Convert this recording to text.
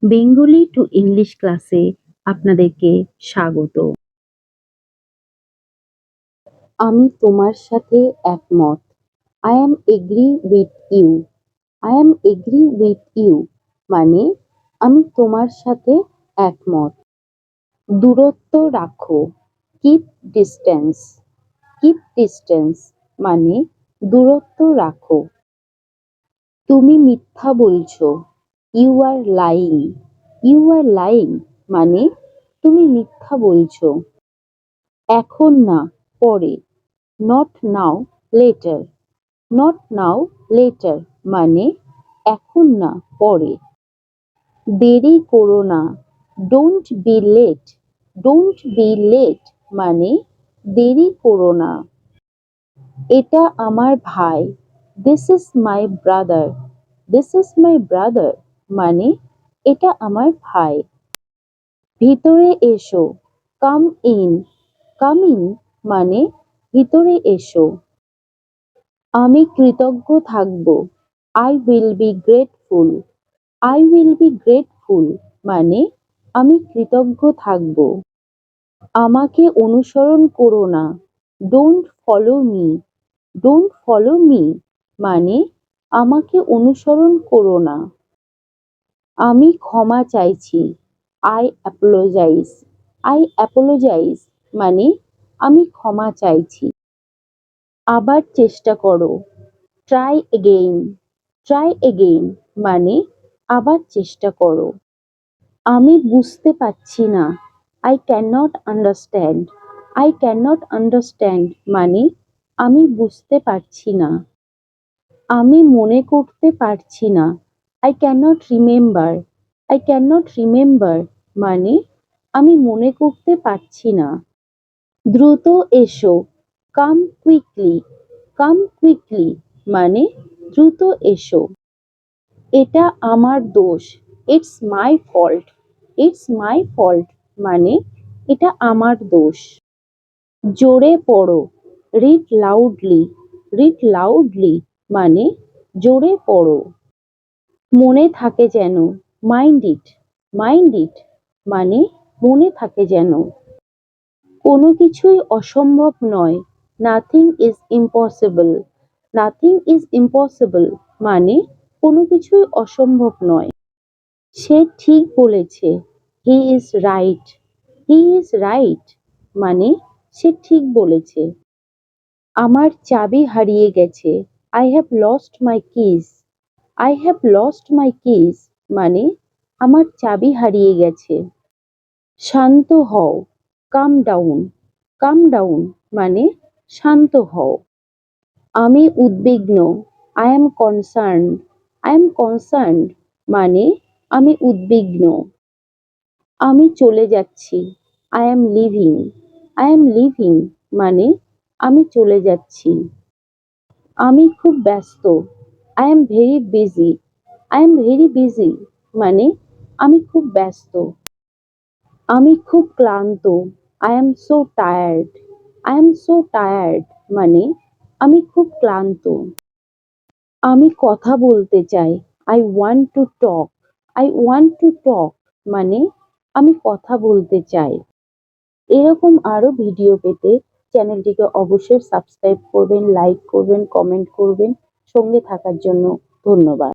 Bengali to English ক্লাসে আপনাদেরকে স্বাগত। আমি তোমার সাথে একমত। I am agree with you. I am agree with you মানে আমি তোমার সাথে একমত। দূরত্ব রাখো। Keep distance. Keep distance মানে দূরত্ব রাখো। তুমি মিথ্যা বলছো। You are lying. You are lying মানে তুমি মিথ্যা বলছো। এখন না, পরে। Not now, later. Not now, later মানে এখন না, পরে। দেরি করো না। Don't be late. Don't be late মানে দেরি করো না। এটা আমার ভাই। This is my brother. This is my brother মানে এটা আমার ভাই। ভিতরে এসো। Come in. Come in মানে ভিতরে এসো। আমি কৃতজ্ঞ থাকব। I will be grateful. I will be grateful মানে আমি কৃতজ্ঞ থাকব। আমাকে অনুসরণ করো না। Don't follow me. Don't follow me মানে আমাকে অনুসরণ করো না। আমি ক্ষমা চাইছি। I apologize. I apologize মানে আমি ক্ষমা চাইছি। আবার চেষ্টা করো। Try again. Try again মানে আবার চেষ্টা করো। আমি বুঝতে পারছি না। I cannot understand. I cannot understand মানে আমি বুঝতে পারছি না। আমি মনে করতে পারছি না। I cannot remember. I cannot remember মানে আমি মনে করতে পারছি না। দ্রুত এসো। Come quickly. Come quickly মানে দ্রুত এসো। এটা আমার দোষ। It's my fault. It's my fault মানে এটা আমার দোষ। জোরে পড়ো। Read loudly. Read loudly মানে জোরে পড়ো। মনে থাকে যেন। Mind it. Mind it মানে মনে থাকে যেন। কোনো কিছুই অসম্ভব নয়। Nothing is impossible. Nothing is impossible মানে কোনো কিছুই অসম্ভব নয়। সে ঠিক বলেছে। He is right. He is right মানে সে ঠিক বলেছে। আমার চাবি হারিয়ে গেছে। I have lost my keys. I have lost my keys মানে আমার চাবি হারিয়ে গেছে। শান্ত হও। Calm down. Calm down মানে শান্ত হও। আমি উদ্বিগ্ন। I am concerned. I am concerned মানে আমি উদ্বিগ্ন। আমি চলে যাচ্ছি। I am leaving. I am leaving মানে আমি চলে যাচ্ছি। আমি খুব ব্যস্ত। I am very busy. I am very busy মানে আমি খুব ব্যস্ত। আমি খুব ক্লান্ত। I am so tired. I am so tired মানে আমি খুব ক্লান্ত। আমি কথা বলতে চাই। I want to talk. I want to talk মানে আমি কথা বলতে চাই। এরকম আরো ভিডিও পেতে চ্যানেলটিকে অবশ্যই সাবস্ক্রাইব করবেন, লাইক করবেন, কমেন্ট করবেন। সঙ্গে থাকার জন্য ধন্যবাদ।